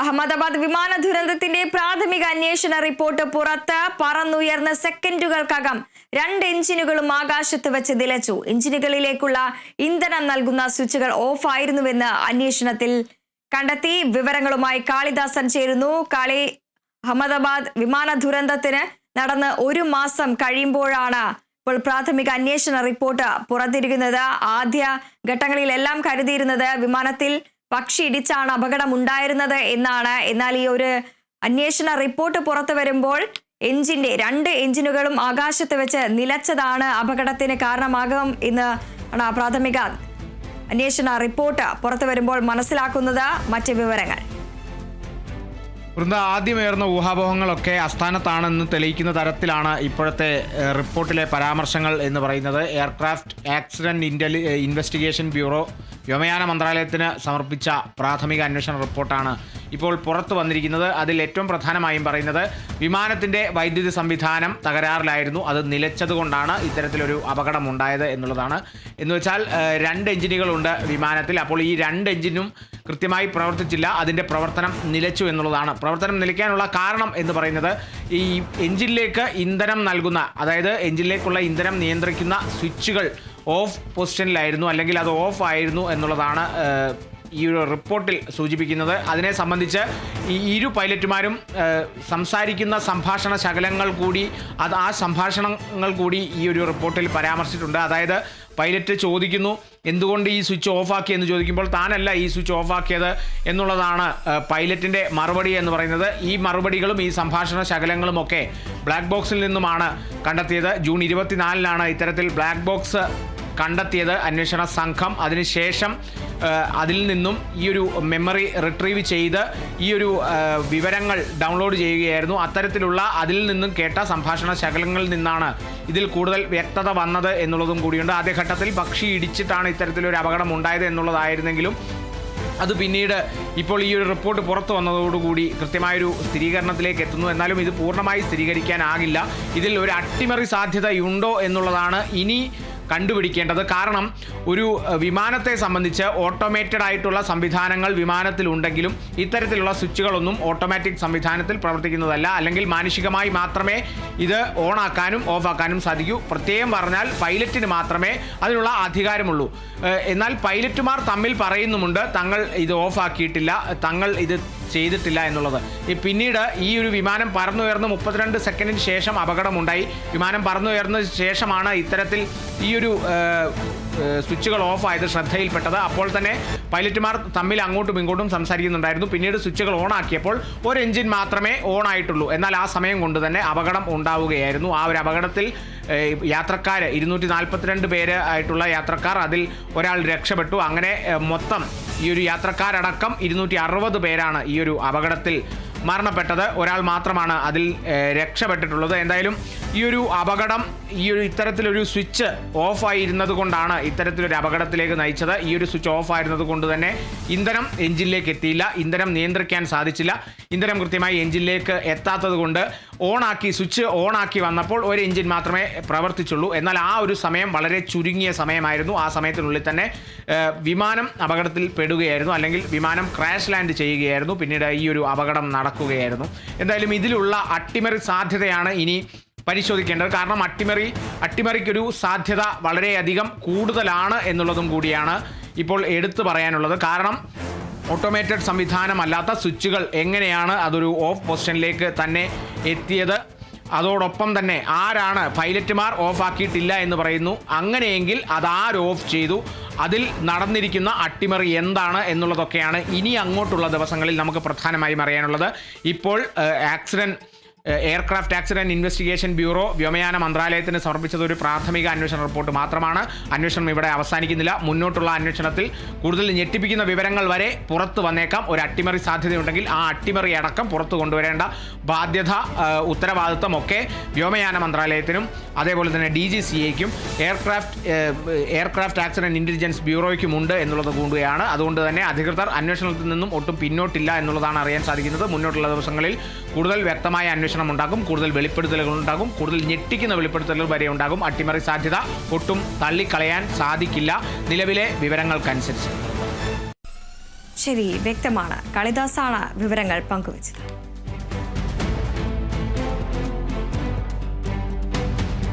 അഹമ്മദാബാദ് വിമാന ദുരന്തത്തിന്റെ പ്രാഥമിക അന്വേഷണ റിപ്പോർട്ട് പുറത്ത്. പറന്നുയർന്ന സെക്കൻഡുകൾക്കകം 2 എഞ്ചിനുകളും ആകാശത്ത് വെച്ച് നിലച്ചു. എഞ്ചിനുകളിലേക്കുള്ള ഇന്ധനം നൽകുന്ന സ്വിച്ചുകൾ ഓഫ് ആയിരുന്നുവെന്ന് അന്വേഷണത്തിൽ കണ്ടെത്തി. വിവരങ്ങളുമായി കാളിദാസൻ ചേരുന്നു. അഹമ്മദാബാദ് വിമാന ദുരന്തത്തിന് നടന്ന് 1 മാസം കഴിയുമ്പോഴാണ് ഇപ്പോൾ പ്രാഥമിക അന്വേഷണ റിപ്പോർട്ട് പുറത്തിരിക്കുന്നത്. ആദ്യ ഘട്ടങ്ങളിലെല്ലാം കരുതിയിരുന്നത് വിമാനത്തിൽ പക്ഷി ഇടിച്ചാണ് അപകടം ഉണ്ടായിരുന്നത് എന്നാണ്. എന്നാൽ ഈ ഒരു അന്വേഷണ റിപ്പോർട്ട് പുറത്തു വരുമ്പോൾ 2 എഞ്ചിനുകളും ആകാശത്ത് വെച്ച് നിലച്ചതാണ് അപകടത്തിന് കാരണമാകും എന്ന് ആണ് പ്രാഥമിക അന്വേഷണ റിപ്പോർട്ട് പുറത്തു വരുമ്പോൾ മനസ്സിലാക്കുന്നത്. മറ്റ് വിവരങ്ങൾ ആദ്യമേറുന്ന ഊഹാപോഹങ്ങളൊക്കെ അസ്ഥാനത്താണെന്ന് തെളിയിക്കുന്ന തരത്തിലാണ് ഇപ്പോഴത്തെ റിപ്പോർട്ടിലെ പരാമർശങ്ങൾ എന്ന് പറയുന്നത്. എയർക്രാഫ്റ്റ് ആക്സിഡന്റ് ഇൻവെസ്റ്റിഗേഷൻ ബ്യൂറോ വ്യോമയാന മന്ത്രാലയത്തിന് സമർപ്പിച്ച പ്രാഥമിക അന്വേഷണ റിപ്പോർട്ടാണ് ഇപ്പോൾ പുറത്തു വന്നിരിക്കുന്നത്. അതിൽ ഏറ്റവും പ്രധാനമായും പറയുന്നത് വിമാനത്തിൻ്റെ വൈദ്യുതി സംവിധാനം തകരാറിലായിരുന്നു, അത് നിലച്ചതുകൊണ്ടാണ് ഇത്തരത്തിലൊരു അപകടം ഉണ്ടായത് എന്നുള്ളതാണ്. എന്ന് വെച്ചാൽ 2 എഞ്ചിനുകളുണ്ട് വിമാനത്തിൽ. അപ്പോൾ ഈ 2 എഞ്ചിനും കൃത്യമായി പ്രവർത്തിച്ചില്ല, അതിൻ്റെ പ്രവർത്തനം നിലച്ചു എന്നുള്ളതാണ്. പ്രവർത്തനം നിലയ്ക്കാനുള്ള കാരണം എന്ന് പറയുന്നത് ഈ എഞ്ചിനിലേക്ക് ഇന്ധനം നൽകുന്ന, അതായത് എഞ്ചിനിലേക്കുള്ള ഇന്ധനം നിയന്ത്രിക്കുന്ന സ്വിച്ചുകൾ ഓഫ് പൊസിഷനിലായിരുന്നു, അല്ലെങ്കിൽ അത് ഓഫ് ആയിരുന്നു എന്നുള്ളതാണ് ഈ ഒരു റിപ്പോർട്ടിൽ സൂചിപ്പിക്കുന്നത്. അതിനെ സംബന്ധിച്ച് ഈ 2 പൈലറ്റുമാരും സംസാരിക്കുന്ന സംഭാഷണ ശകലങ്ങൾ കൂടി ആ സംഭാഷണങ്ങൾ കൂടി ഈ ഒരു റിപ്പോർട്ടിൽ പരാമർശിച്ചിട്ടുണ്ട്. അതായത് പൈലറ്റ് ചോദിക്കുന്നു എന്തുകൊണ്ട് ഈ സ്വിച്ച് ഓഫാക്കി എന്ന് ചോദിക്കുമ്പോൾ താനല്ല ഈ സ്വിച്ച് ഓഫാക്കിയത് എന്നുള്ളതാണ് പൈലറ്റിൻ്റെ മറുപടി എന്ന് പറയുന്നത്. ഈ മറുപടികളും ഈ സംഭാഷണ ശകലങ്ങളും ഒക്കെ ബ്ലാക്ക് ബോക്സിൽ നിന്നുമാണ് കണ്ടെത്തിയത്. ജൂൺ 24-നാണ് ഇത്തരത്തിൽ ബ്ലാക്ക് ബോക്സ് കണ്ടെത്തിയത് അന്വേഷണ സംഘം. അതിനുശേഷം അതിൽ നിന്നും ഈ ഒരു മെമ്മറി റിട്രീവ് ചെയ്ത് ഈ ഒരു വിവരങ്ങൾ ഡൗൺലോഡ് ചെയ്യുകയായിരുന്നു. അത്തരത്തിലുള്ള അതിൽ നിന്നും കേട്ട സംഭാഷണ ശകലങ്ങളിൽ നിന്നാണ് ഇതിൽ കൂടുതൽ വ്യക്തത വന്നത് എന്നുള്ളതും കൂടിയുണ്ട്. ആദ്യഘട്ടത്തിൽ പക്ഷി ഇടിച്ചിട്ടാണ് ഇത്തരത്തിലൊരു അപകടം ഉണ്ടായത് എന്നുള്ളതായിരുന്നെങ്കിലും അത് പിന്നീട് ഇപ്പോൾ ഈ ഒരു റിപ്പോർട്ട് പുറത്തു വന്നതോടുകൂടി കൃത്യമായൊരു സ്ഥിരീകരണത്തിലേക്ക് എത്തുന്നു. എന്നാലും ഇത് പൂർണ്ണമായി സ്ഥിരീകരിക്കാനാകില്ല. ഇതിൽ ഒരു അട്ടിമറി സാധ്യതയുണ്ടോ എന്നുള്ളതാണ് ഇനി കണ്ടുപിടിക്കേണ്ടത്. കാരണം ഒരു വിമാനത്തെ സംബന്ധിച്ച് ഓട്ടോമേറ്റഡ് ആയിട്ടുള്ള സംവിധാനങ്ങൾ വിമാനത്തിലുണ്ടെങ്കിലും ഇത്തരത്തിലുള്ള സ്വിച്ചുകളൊന്നും ഓട്ടോമാറ്റിക് സംവിധാനത്തിൽ പ്രവർത്തിക്കുന്നതല്ല, അല്ലെങ്കിൽ മാനുഷികമായി മാത്രമേ ഇത് ഓണാക്കാനും ഓഫാക്കാനും സാധിക്കൂ. പ്രത്യേകം പറഞ്ഞാൽ പൈലറ്റിന് മാത്രമേ അതിനുള്ള അധികാരമുള്ളൂ. എന്നാൽ പൈലറ്റുമാർ തമ്മിൽ പറയുന്നുമുണ്ട് തങ്ങൾ ഇത് ഓഫാക്കിയിട്ടില്ല, തങ്ങൾ ഇത് ചെയ്തിട്ടില്ല എന്നുള്ളത്. പിന്നീട് ഈ ഒരു വിമാനം പറന്നുയർന്ന് 32 സെക്കൻഡിന് ശേഷം അപകടമുണ്ടായി. വിമാനം പറന്നുയർന്ന ശേഷമാണ് ഇത്തരത്തിൽ ഈ ഒരു സ്വിച്ചുകൾ ഓഫായത് ശ്രദ്ധയിൽപ്പെട്ടത്. അപ്പോൾ തന്നെ പൈലറ്റുമാർ തമ്മിൽ അങ്ങോട്ടും ഇങ്ങോട്ടും സംസാരിക്കുന്നുണ്ടായിരുന്നു. പിന്നീട് സ്വിച്ചുകൾ ഓണാക്കിയപ്പോൾ 1 എഞ്ചിൻ മാത്രമേ ഓണായിട്ടുള്ളൂ. എന്നാൽ ആ സമയം കൊണ്ട് തന്നെ അപകടം ഉണ്ടാവുകയായിരുന്നു. ആ ഒരു അപകടത്തിൽ യാത്രക്കാർ 242 പേര് ആയിട്ടുള്ള യാത്രക്കാർ, അതിൽ ഒരാൾ രക്ഷപ്പെട്ടു. അങ്ങനെ മൊത്തം ഈ ഒരു യാത്രക്കാരടക്കം 260 പേരാണ് ഈ ഒരു അപകടത്തിൽ മരണപ്പെട്ടത്. ഒരാൾ മാത്രമാണ് അതിൽ രക്ഷപ്പെട്ടിട്ടുള്ളത്. എന്തായാലും ഈ ഒരു അപകടം ഇത്തരത്തിലൊരു സ്വിച്ച് ഓഫായിരുന്നത് കൊണ്ടാണ് ഇത്തരത്തിലൊരു അപകടത്തിലേക്ക് നയിച്ചത്. ഈ ഒരു സ്വിച്ച് ഓഫ് ആയിരുന്നത് കൊണ്ട് തന്നെ ഇന്ധനം എഞ്ചിനിലേക്ക് എത്തിയില്ല, ഇന്ധനം നിയന്ത്രിക്കാൻ സാധിച്ചില്ല. ഇന്ധനം കൃത്യമായി എഞ്ചിനിലേക്ക് എത്താത്തത് കൊണ്ട് സ്വിച്ച് ഓണാക്കി വന്നപ്പോൾ 1 എഞ്ചിൻ മാത്രമേ പ്രവർത്തിച്ചുള്ളൂ. എന്നാൽ ആ ഒരു സമയം വളരെ ചുരുങ്ങിയ സമയമായിരുന്നു. ആ സമയത്തിനുള്ളിൽ തന്നെ വിമാനം അപകടത്തിൽ പെടുകയായിരുന്നു, അല്ലെങ്കിൽ വിമാനം ക്രാഷ് ലാൻഡ് ചെയ്യുകയായിരുന്നു. പിന്നീട് ഈ ഒരു അപകടം നടക്കുകയായിരുന്നു. എന്തായാലും ഇതിലുള്ള അട്ടിമറി സാധ്യതയാണ് ഇനി പരിശോധിക്കേണ്ടത്. കാരണം അട്ടിമറിക്കൊരു സാധ്യത വളരെയധികം കൂടുതലാണ് എന്നുള്ളതും കൂടിയാണ് ഇപ്പോൾ എടുത്തു പറയാനുള്ളത്. കാരണം ഓട്ടോമേറ്റഡ് സംവിധാനമല്ലാത്ത സ്വിച്ചുകൾ എങ്ങനെയാണ് അതൊരു ഓഫ് പൊസിഷനിലേക്ക് തന്നെ എത്തിയത്? അതോടൊപ്പം തന്നെ ആരാണ് പൈലറ്റുമാർ ഓഫാക്കിയിട്ടില്ല എന്ന് പറയുന്നു. അങ്ങനെയെങ്കിൽ അതാര് ഓഫ് ചെയ്തു? അതിൽ നടന്നിരിക്കുന്ന അട്ടിമറി എന്താണ് എന്നുള്ളതൊക്കെയാണ് ഇനി അങ്ങോട്ടുള്ള ദിവസങ്ങളിൽ നമുക്ക് പ്രധാനമായും അറിയാനുള്ളത്. ഇപ്പോൾ എയർക്രാഫ്റ്റ് ആക്സിഡന്റ് ഇൻവെസ്റ്റിഗേഷൻ ബ്യൂറോ വ്യോമയാന മന്ത്രാലയത്തിന് സമർപ്പിച്ചത് ഒരു പ്രാഥമിക അന്വേഷണ റിപ്പോർട്ട് മാത്രമാണ്. അന്വേഷണം ഇവിടെ അവസാനിക്കുന്നില്ല. മുന്നോട്ടുള്ള അന്വേഷണത്തിൽ കൂടുതൽ ഞെട്ടിപ്പിക്കുന്ന വിവരങ്ങൾ വരെ പുറത്തു വന്നേക്കാം. ഒരു അട്ടിമറി സാധ്യതയുണ്ടെങ്കിൽ ആ അട്ടിമറി അടക്കം പുറത്തു കൊണ്ടുവരേണ്ട ബാധ്യത, ഉത്തരവാദിത്വം ഒക്കെ വ്യോമയാന മന്ത്രാലയത്തിനും അതേപോലെ തന്നെ DGCAയ്ക്കും എയർക്രാഫ്റ്റ് ആക്സിഡന്റ് ഇന്റലിജൻസ് ബ്യൂറോയ്ക്കുമുണ്ട് എന്നുള്ളത് കൂടിയാണ്. അതുകൊണ്ട് തന്നെ അധികൃതർ അന്വേഷണത്തിൽ നിന്നും ഒട്ടും പിന്നോട്ടില്ല എന്നുള്ളതാണ് അറിയാൻ സാധിക്കുന്നത്. മുന്നോട്ടുള്ള ദിവസങ്ങളിൽ കൂടുതൽ വ്യക്തമായ അന്വേഷണം ഉണ്ടാകും, കൂടുതൽ വെളിപ്പെടുത്തലുകൾ ഉണ്ടാകും, കൂടുതൽ ഞെട്ടിക്കുന്ന വെളിപ്പെടുത്തലുകൾ വരെ ഉണ്ടാകും. അട്ടിമറി സാധ്യത ഒട്ടും തള്ളിക്കളയാൻ സാധിക്കില്ല നിലവിലെ വിവരങ്ങൾക്കനുസരിച്ച്. ശരി, വ്യക്തമാണ്. കാളിദാസാണ് വിവരങ്ങൾ പങ്കുവച്ചത്.